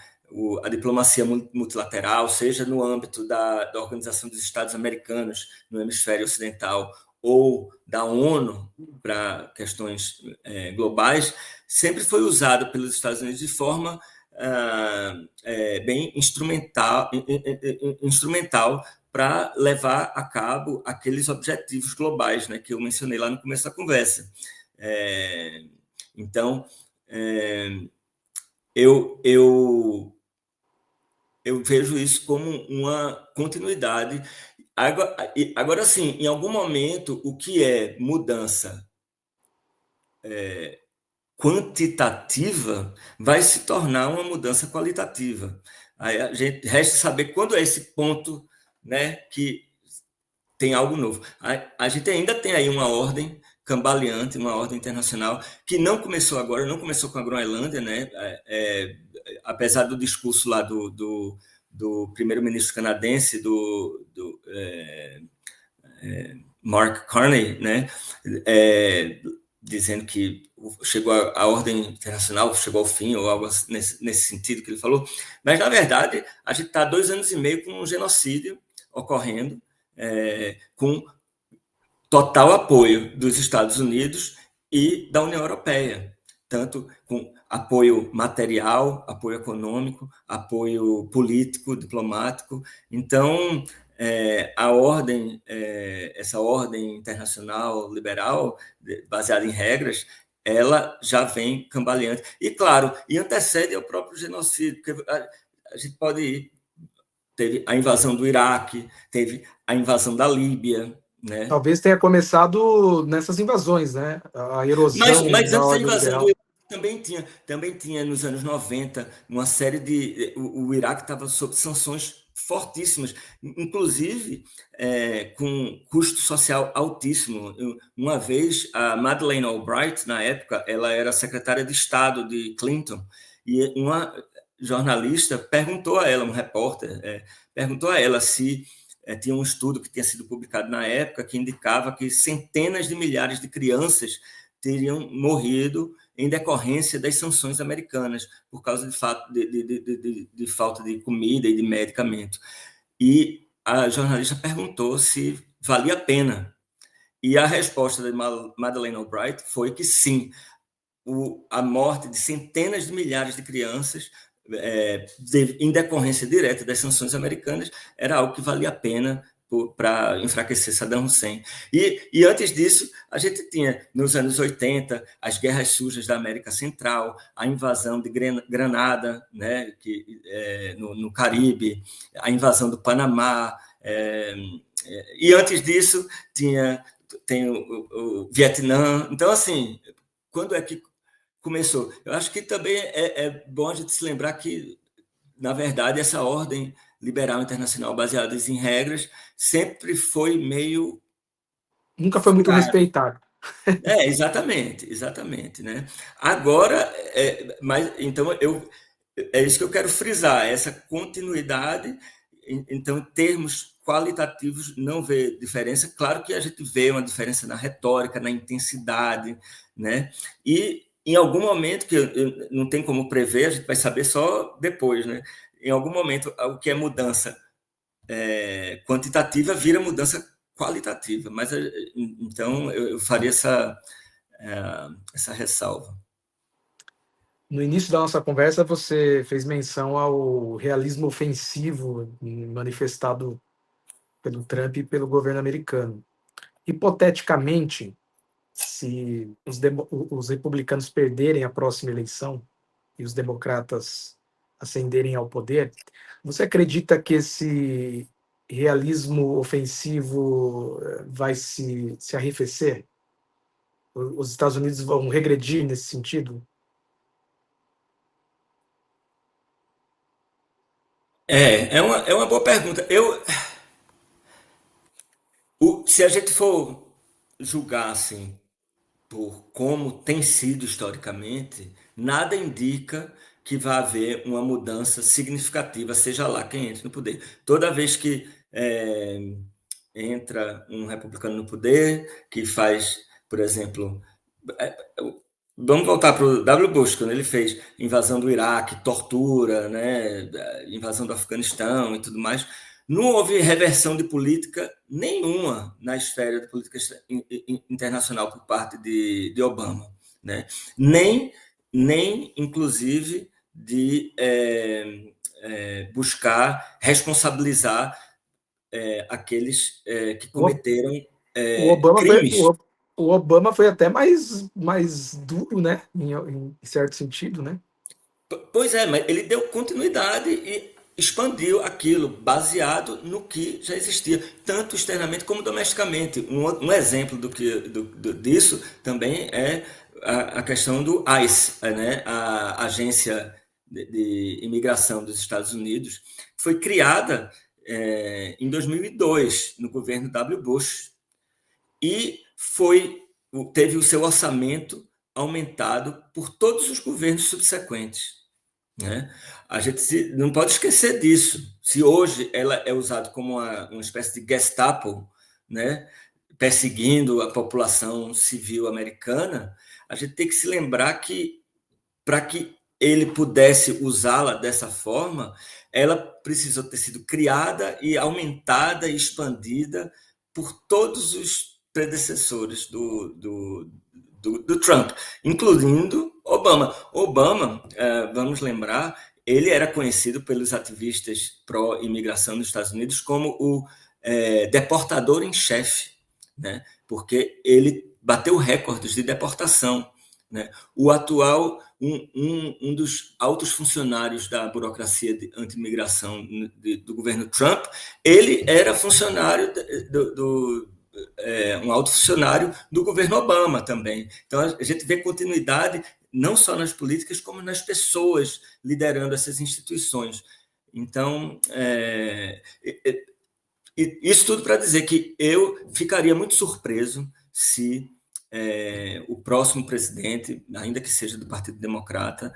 a diplomacia multilateral, seja no âmbito da Organização dos Estados Americanos no hemisfério ocidental ou da ONU para questões globais, sempre foi usado pelos Estados Unidos de forma bem instrumental para levar a cabo aqueles objetivos globais, né, que eu mencionei lá no começo da conversa. Então, eu vejo isso como uma continuidade. Agora sim, em algum momento, o que é mudança quantitativa vai se tornar uma mudança qualitativa. Aí a gente resta saber quando é esse ponto, né, que tem algo novo. A gente ainda tem aí uma ordem cambaleante, uma ordem internacional, que não começou agora, não começou com a Groenlândia, né? Apesar do discurso lá do primeiro-ministro canadense, Mark Carney, né? Dizendo que chegou a ordem internacional, chegou ao fim, ou algo nesse sentido que ele falou. Mas, na verdade, a gente está há 2 anos e meio com um genocídio ocorrendo, com total apoio dos Estados Unidos e da União Europeia, tanto com apoio material, apoio econômico, apoio político, diplomático. Então, essa ordem internacional liberal, baseada em regras, ela já vem cambaleante. E, claro, antecede ao próprio genocídio, porque a gente pode ir. Teve a invasão do Iraque, teve a invasão da Líbia, né?
Talvez tenha começado nessas invasões, né? A erosão
mas
da
antes da
ordem
invasão
liberal.
do Iraque também tinha nos anos 90 uma série de... O Iraque estava sob sanções fortíssimas, inclusive com custo social altíssimo. Uma vez, a Madeleine Albright, na época, ela era secretária de Estado de Clinton, e uma jornalista perguntou a ela, um repórter, perguntou a ela se tinha um estudo que tinha sido publicado na época que indicava que centenas de milhares de crianças teriam morrido em decorrência das sanções americanas, por causa de falta de comida e de medicamento. E a jornalista perguntou se valia a pena. E a resposta de Madeleine Albright foi que sim, a morte de centenas de milhares de crianças em decorrência direta das sanções americanas, era algo que valia a pena para enfraquecer Saddam Hussein. E antes disso, a gente tinha, nos anos 80, as guerras sujas da América Central, a invasão de Granada, né, no Caribe, a invasão do Panamá, e antes disso tem o Vietnã. Então, assim, quando é que começou? Eu acho que também é bom a gente se lembrar que, na verdade, essa ordem liberal internacional baseada em regras sempre foi meio...
Nunca foi muito respeitado.
Exatamente, né? Agora, mas então é isso que eu quero frisar, essa continuidade. Então, em termos qualitativos, não vê diferença. Claro que a gente vê uma diferença na retórica, na intensidade, né? E em algum momento, que não tem como prever, a gente vai saber só depois, né? Em algum momento, o que é mudança quantitativa vira mudança qualitativa. Mas então eu faria essa ressalva.
No início da nossa conversa, você fez menção ao realismo ofensivo manifestado pelo Trump e pelo governo americano. Hipoteticamente, se os republicanos perderem a próxima eleição e os democratas ascenderem ao poder, você acredita que esse realismo ofensivo vai se arrefecer? Os Estados Unidos vão regredir nesse sentido?
É uma boa pergunta. Se a gente for julgar assim por como tem sido historicamente, nada indica que vai haver uma mudança significativa, seja lá quem entre no poder. Toda vez que entra um republicano no poder, que faz, por exemplo, é, vamos voltar para o W. Bush, quando ele fez invasão do Iraque, tortura, né, invasão do Afeganistão e tudo mais. Não houve reversão de política nenhuma na esfera de política internacional por parte de Obama, né? Nem inclusive, de buscar responsabilizar aqueles que
O,
cometeram
o Obama foi,
crimes.
o Obama foi até mais duro, né? Em certo sentido, né?
Pois é, mas ele deu continuidade e expandiu aquilo, baseado no que já existia, tanto externamente como domesticamente. Um exemplo disso também é a questão do ICE, né? A Agência de Imigração dos Estados Unidos, que foi criada em 2002, no governo W. Bush, e teve o seu orçamento aumentado por todos os governos subsequentes, né? A gente não pode esquecer disso. Se hoje ela é usada como uma espécie de Gestapo, né, perseguindo a população civil americana, a gente tem que se lembrar que, para que ele pudesse usá-la dessa forma, ela precisou ter sido criada e aumentada e expandida por todos os predecessores do Trump, incluindo Obama. Obama, vamos lembrar, ele era conhecido pelos ativistas pró-imigração nos Estados Unidos como o deportador em chefe, né? Porque ele bateu recordes de deportação, né? O atual, um dos altos funcionários da burocracia de anti-imigração do governo Trump, ele era funcionário um alto funcionário do governo Obama também. Então, a gente vê continuidade não só nas políticas, como nas pessoas liderando essas instituições. Então, isso tudo para dizer que eu ficaria muito surpreso se o próximo presidente, ainda que seja do Partido Democrata,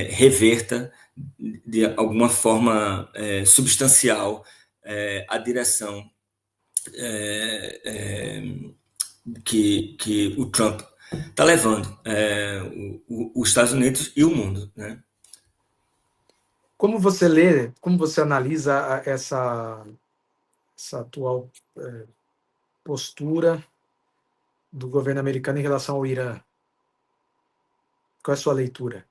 reverta de alguma forma substancial a direção que o Trump está levando os Estados Unidos e o mundo, né?
Como você lê, como você analisa essa atual postura do governo americano em relação ao Irã? Qual é a sua leitura?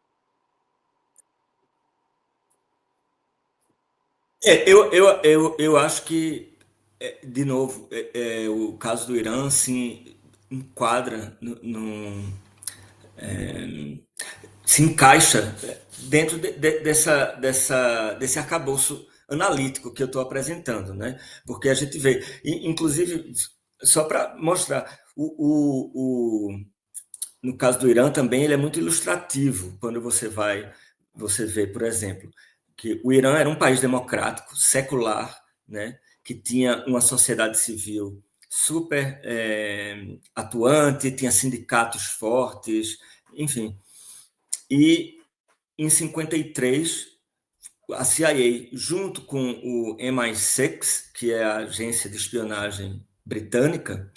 Eu acho que, de novo, o caso do Irã se enquadra se encaixa dentro desse arcabouço analítico que eu estou apresentando, né? Porque a gente vê, inclusive, só para mostrar, no caso do Irã também ele é muito ilustrativo quando você vê, por exemplo, que o Irã era um país democrático, secular, né? Que tinha uma sociedade civil super atuante, tinha sindicatos fortes, enfim. E em 53, a CIA, junto com o MI6, que é a agência de espionagem britânica,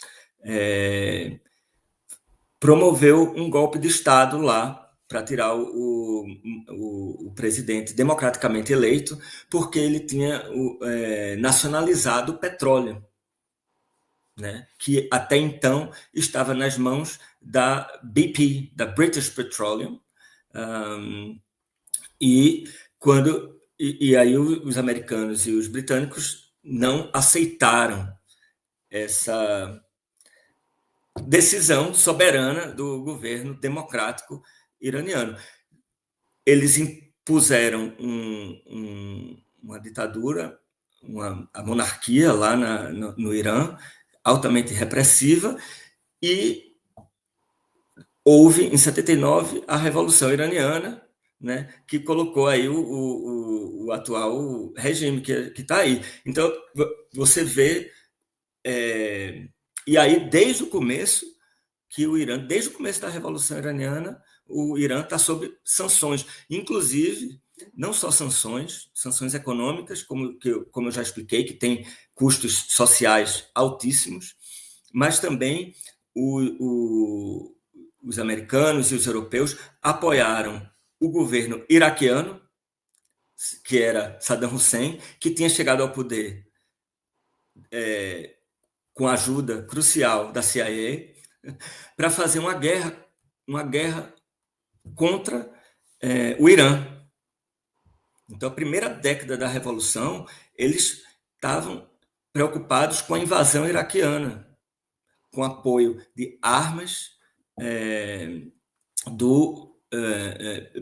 promoveu um golpe de Estado lá para tirar o presidente democraticamente eleito, porque ele tinha nacionalizado o petróleo, né, que até então estava nas mãos da BP, da British Petroleum, e aí os americanos e os britânicos não aceitaram essa decisão soberana do governo democrático iraniano. Eles impuseram uma ditadura, a monarquia lá no Irã, altamente repressiva, e houve, em 79, a Revolução Iraniana, né, que colocou aí o atual regime que está aí. Então, você vê... e aí, desde o começo, desde o começo da Revolução Iraniana, o Irã está sob sanções. Inclusive, não só sanções econômicas, como eu já expliquei, que tem custos sociais altíssimos, mas também os americanos e os europeus apoiaram o governo iraquiano, que era Saddam Hussein, que tinha chegado ao poder com a ajuda crucial da CIA, para fazer uma guerra contra o Irã. Então, a primeira década da Revolução, eles estavam preocupados com a invasão iraquiana, com apoio de armas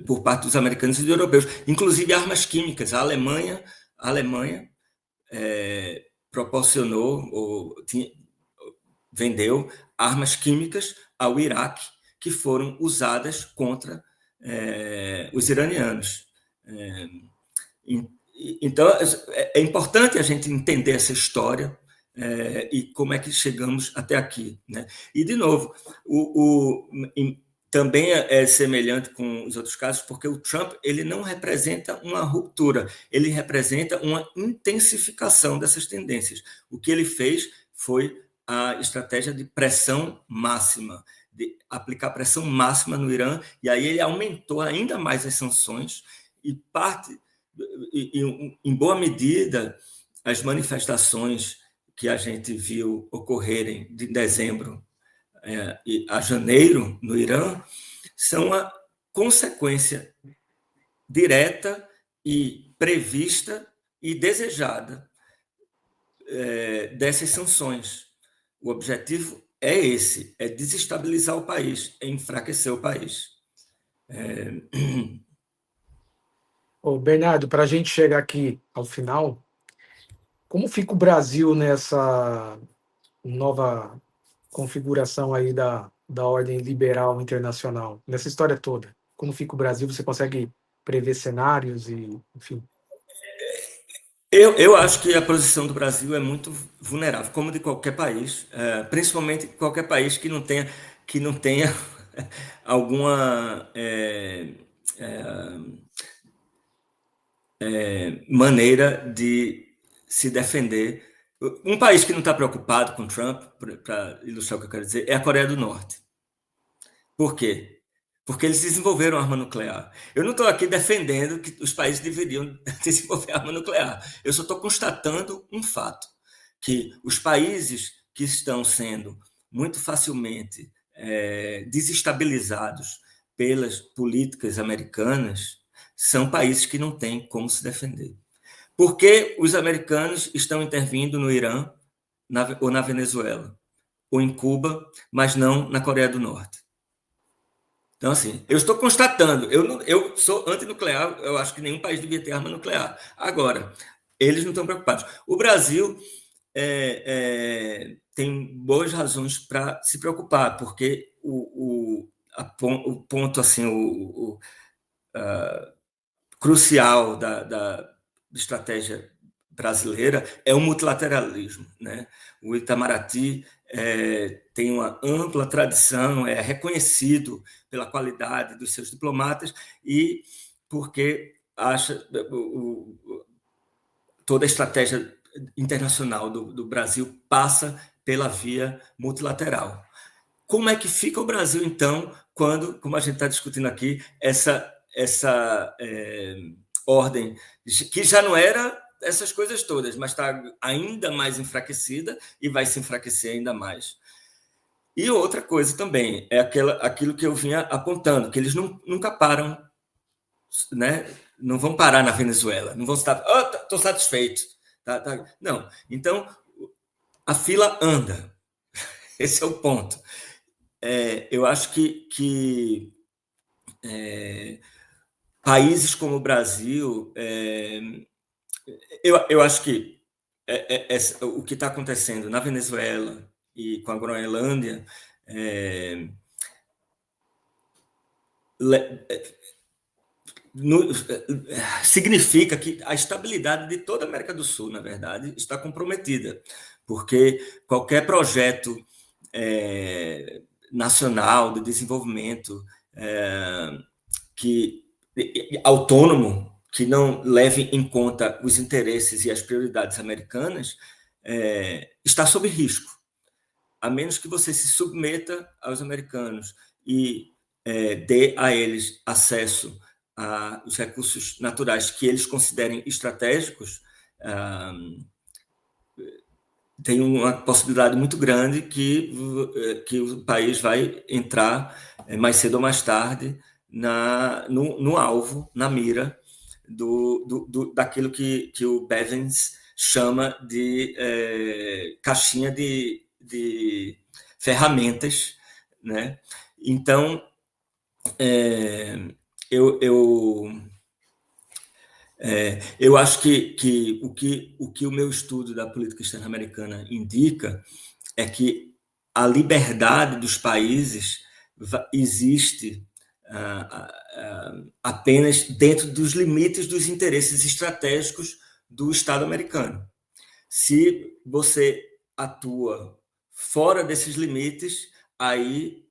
por parte dos americanos e dos europeus, inclusive armas químicas. A Alemanha proporcionou vendeu armas químicas ao Iraque, que foram usadas contra os iranianos. Então, é importante a gente entender essa história e como é que chegamos até aqui, né? E, de novo, também é semelhante com os outros casos, porque o Trump ele não representa uma ruptura, ele representa uma intensificação dessas tendências. O que ele fez foi a estratégia de pressão máxima, de aplicar pressão máxima no Irã, e aí ele aumentou ainda mais as sanções e em boa medida, as manifestações que a gente viu ocorrerem de dezembro a janeiro no Irã são a consequência direta e prevista e desejada dessas sanções. O objetivo é esse, é desestabilizar o país, é enfraquecer o país.
Bernardo, para a gente chegar aqui ao final, como fica o Brasil nessa nova configuração aí da ordem liberal internacional, nessa história toda? Como fica o Brasil? Você consegue prever cenários e, enfim?
Eu acho que a posição do Brasil é muito vulnerável, como de qualquer país, principalmente qualquer país que não tenha alguma maneira de se defender. Um país que não está preocupado com Trump, para ilustrar o que eu quero dizer, é a Coreia do Norte. Por quê? Porque eles desenvolveram arma nuclear. Eu não estou aqui defendendo que os países deveriam desenvolver arma nuclear. Eu só estou constatando um fato, que os países que estão sendo muito facilmente desestabilizados pelas políticas americanas são países que não têm como se defender. Por que os americanos estão intervindo no Irã ou na Venezuela, ou em Cuba, mas não na Coreia do Norte? Então, assim, eu estou constatando, eu sou antinuclear, eu acho que nenhum país devia ter arma nuclear. Agora, eles não estão preocupados. O Brasil tem boas razões para se preocupar, porque o ponto assim, crucial da estratégia brasileira é o multilateralismo, né? O Itamaraty tem uma ampla tradição, é reconhecido pela qualidade dos seus diplomatas e porque acha toda a estratégia internacional do Brasil passa pela via multilateral. Como é que fica o Brasil, então, quando, como a gente está discutindo aqui, essa ordem, que já não era essas coisas todas, mas está ainda mais enfraquecida e vai se enfraquecer ainda mais. E outra coisa também, é aquilo que eu vinha apontando, que eles nunca param, né? Não vão parar na Venezuela, não vão estar, estou satisfeito. Tá. Não, então a fila anda, esse é o ponto. Eu acho que países como o Brasil, eu acho que o que está acontecendo na Venezuela e com a Groenlândia significa que a estabilidade de toda a América do Sul, na verdade, está comprometida, porque qualquer projeto nacional de desenvolvimento autônomo, que não leve em conta os interesses e as prioridades americanas, está sob risco, a menos que você se submeta aos americanos e dê a eles acesso aos recursos naturais que eles considerem estratégicos. Tem uma possibilidade muito grande que o país vai entrar mais cedo ou mais tarde no alvo, na mira daquilo que o Bevins chama de caixinha de ferramentas, né? Então, eu acho que o meu estudo da política externa americana indica é que a liberdade dos países existe apenas dentro dos limites dos interesses estratégicos do Estado americano. Se você atua fora desses limites, aí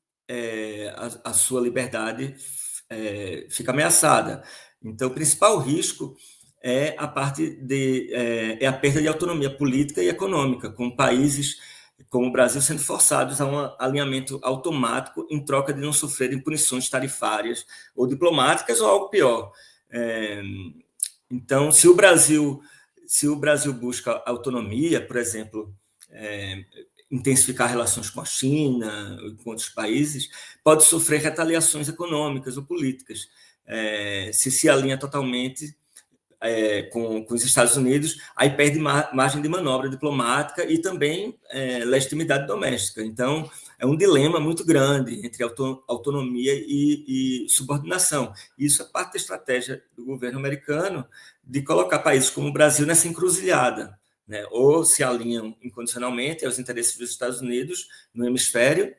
a sua liberdade fica ameaçada. Então, o principal risco é a perda de autonomia política e econômica, com países como o Brasil sendo forçados a um alinhamento automático em troca de não sofrerem punições tarifárias ou diplomáticas ou algo pior. Então, se o Brasil busca autonomia, por exemplo, intensificar relações com a China ou com outros países, pode sofrer retaliações econômicas ou políticas. Se alinha totalmente com os Estados Unidos, aí perde margem de manobra diplomática e também legitimidade doméstica. Então, é um dilema muito grande entre autonomia e subordinação. Isso é parte da estratégia do governo americano de colocar países como o Brasil nessa encruzilhada, né? Ou se alinham incondicionalmente aos interesses dos Estados Unidos no hemisfério,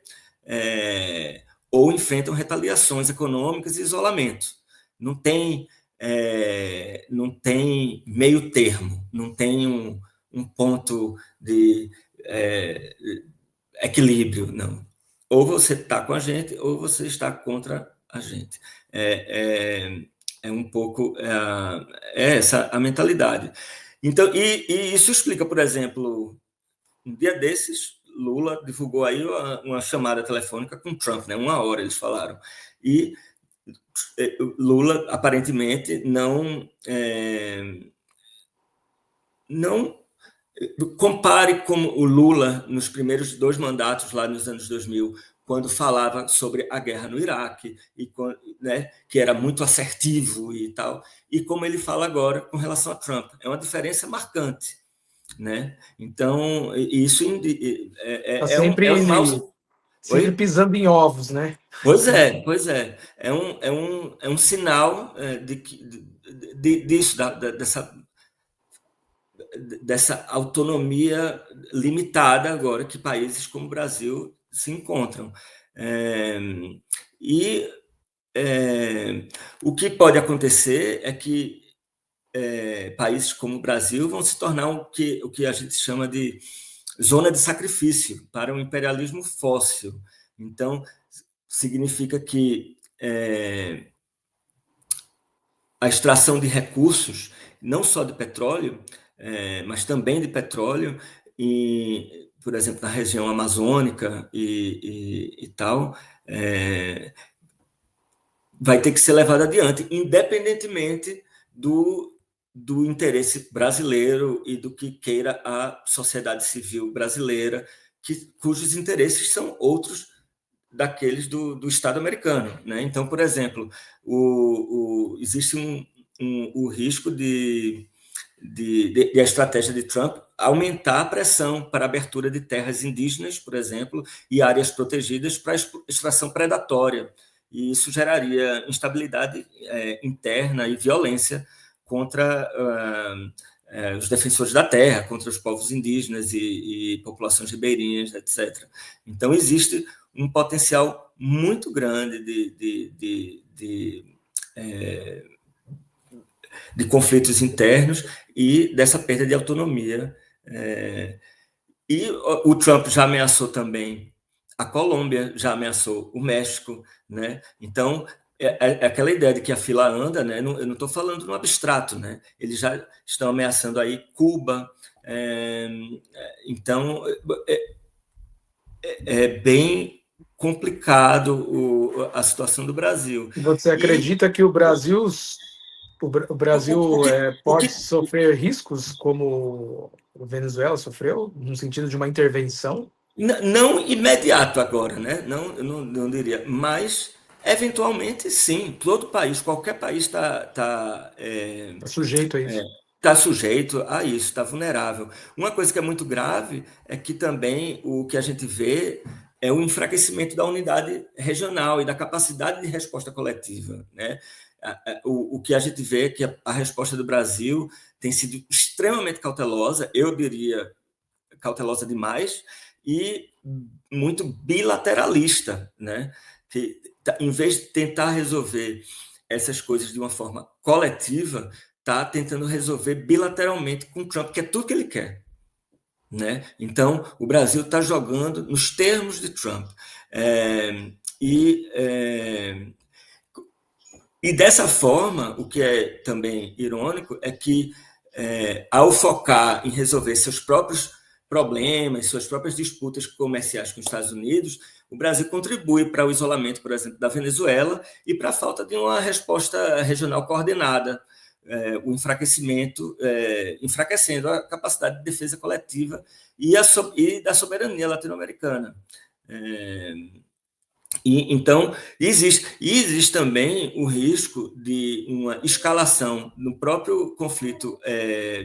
ou enfrentam retaliações econômicas e isolamento. Não tem meio termo, não tem um ponto de equilíbrio, não. Ou você está com a gente, ou você está contra a gente. Um pouco essa a mentalidade. Então, e isso explica, por exemplo, um dia desses, Lula divulgou aí uma chamada telefônica com Trump, né? 1 hora eles falaram. E Lula aparentemente não compare como o Lula nos primeiros 2 mandatos lá nos anos 2000, quando falava sobre a guerra no Iraque né, que era muito assertivo e tal, e como ele fala agora com relação a Trump. É uma diferença marcante, né? Então isso
sempre sempre pisando em ovos, né?
Pois é. É um sinal disso, dessa autonomia limitada agora que países como o Brasil se encontram. O que pode acontecer é que países como o Brasil vão se tornar o que a gente chama de zona de sacrifício para o imperialismo fóssil. Então, significa que a extração de recursos, não só de petróleo, mas também de petróleo, e, por exemplo, na região amazônica e tal, vai ter que ser levado adiante, independentemente do interesse brasileiro e do que queira a sociedade civil brasileira, cujos interesses são outros daqueles do Estado americano, né? Então, por exemplo, existe o risco de a estratégia de Trump aumentar a pressão para a abertura de terras indígenas, por exemplo, e áreas protegidas para extração predatória. E isso geraria instabilidade interna e violência contra os defensores da terra, contra os povos indígenas e populações ribeirinhas, etc. Então, existe um potencial muito grande de conflitos internos e dessa perda de autonomia. E o Trump já ameaçou também a Colômbia, já ameaçou o México, né? Então, é aquela ideia de que a fila anda, né? Eu não estou falando no abstrato, né? Eles já estão ameaçando aí Cuba. Então, é bem complicado a situação do Brasil.
E você acredita que o Brasil pode sofrer riscos como o Venezuela sofreu, no sentido de uma intervenção?
Não imediato agora, né? Não diria, mas eventualmente sim. Todo país, qualquer país está
sujeito a isso.
Está sujeito a isso, está vulnerável. Uma coisa que é muito grave é que também o que a gente vê é o enfraquecimento da unidade regional e da capacidade de resposta coletiva, né? O que a gente vê é que a resposta do Brasil tem sido extremamente cautelosa, eu diria cautelosa demais, e muito bilateralista, né? Que, em vez de tentar resolver essas coisas de uma forma coletiva, está tentando resolver bilateralmente com Trump, que é tudo que ele quer, né? Então, o Brasil está jogando nos termos de Trump. E dessa forma, o que é também irônico é que, ao focar em resolver seus próprios problemas, suas próprias disputas comerciais com os Estados Unidos, o Brasil contribui para o isolamento, por exemplo, da Venezuela e para a falta de uma resposta regional coordenada, o enfraquecimento, enfraquecendo a capacidade de defesa coletiva e da soberania latino-americana. Então, existe também o risco de uma escalação no próprio conflito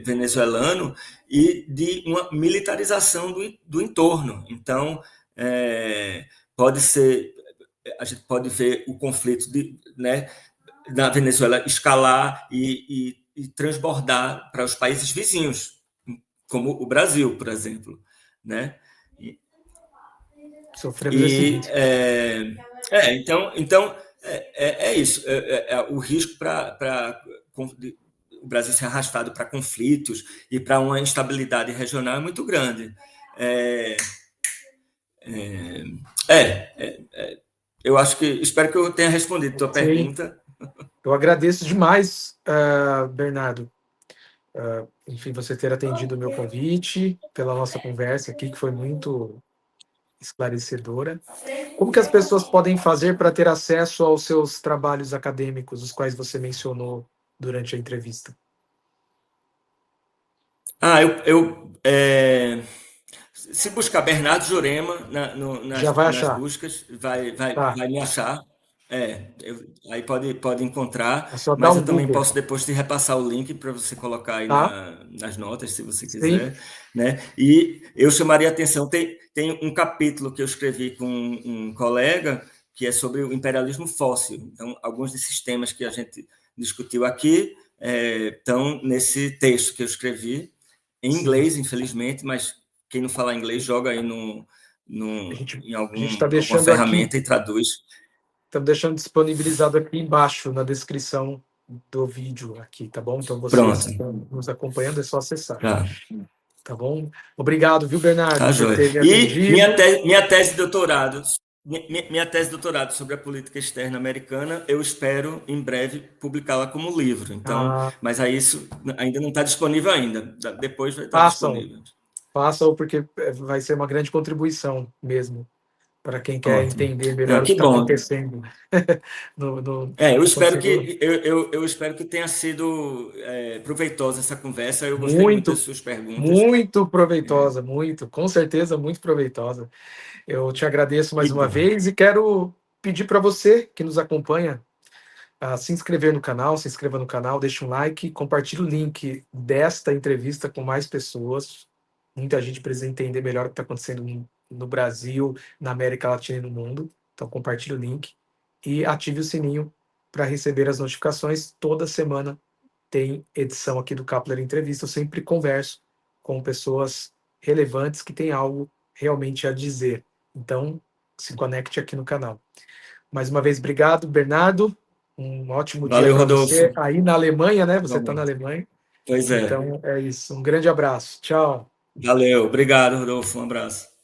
venezuelano e de uma militarização do entorno. Então, a gente pode ver o conflito na Venezuela escalar e transbordar para os países vizinhos, como o Brasil, por exemplo, né?
Sofrendo desse
então é isso. O risco para o Brasil ser arrastado para conflitos e para uma instabilidade regional é muito grande. Eu acho que espero que eu tenha respondido a tua pergunta.
Eu agradeço demais, Bernardo. Enfim, você ter atendido o meu convite, pela nossa conversa aqui, que foi muito esclarecedora. Como que as pessoas podem fazer para ter acesso aos seus trabalhos acadêmicos, os quais você mencionou durante a entrevista?
Se buscar Bernardo Jurema nas buscas, vai me achar. Aí pode encontrar, mas eu também posso depois te repassar o link para você colocar aí nas notas, se você quiser, né? E eu chamaria a atenção, tem um capítulo que eu escrevi com um colega que é sobre o imperialismo fóssil. Então, alguns desses temas que a gente discutiu aqui estão nesse texto que eu escrevi, em inglês, infelizmente, mas quem não fala inglês joga aí em alguma ferramenta e traduz.
Estamos deixando disponibilizado aqui embaixo, na descrição do vídeo aqui, tá bom? Então, vocês que estão nos acompanhando, é só acessar. Tá bom? Obrigado, viu, Bernardo?
Tá, joia. E minha tese de doutorado minha tese de doutorado sobre a política externa americana, eu espero em breve publicá-la como livro. Então,
Ah,
mas aí isso ainda não está disponível ainda. Depois vai estar
façam,
disponível.
façam, porque vai ser uma grande contribuição mesmo para quem quer
Ótimo.
entender melhor
Não,
o que
que
está
bom.
acontecendo.
Eu
Tá
espero
acontecendo
que eu espero que tenha sido proveitosa essa conversa. Eu gostei muito das
muito,
suas perguntas.
muito proveitosa, muito, com certeza muito proveitosa. Eu te agradeço
Que
mais uma
bom.
vez e quero pedir para você que nos acompanha a se inscrever no canal, se inscreva no canal, deixe um like, compartilhe o link desta entrevista com mais pessoas. Muita gente precisa entender melhor o que está acontecendo no Brasil, na América Latina e no mundo. Então compartilhe o link e ative o sininho para receber as notificações. Toda semana tem edição aqui do Kapler Entrevista. Eu sempre converso com pessoas relevantes que têm algo realmente a dizer. Então, se conecte aqui no canal. Mais uma vez, obrigado, Bernardo. Um ótimo dia
Valeu,
para você.
Rodolfo.
Aí na Alemanha, né? Você está na
Igualmente.
Alemanha.
Pois é.
Então, é isso. Um grande abraço. Tchau.
Valeu. Obrigado, Rodolfo. Um abraço.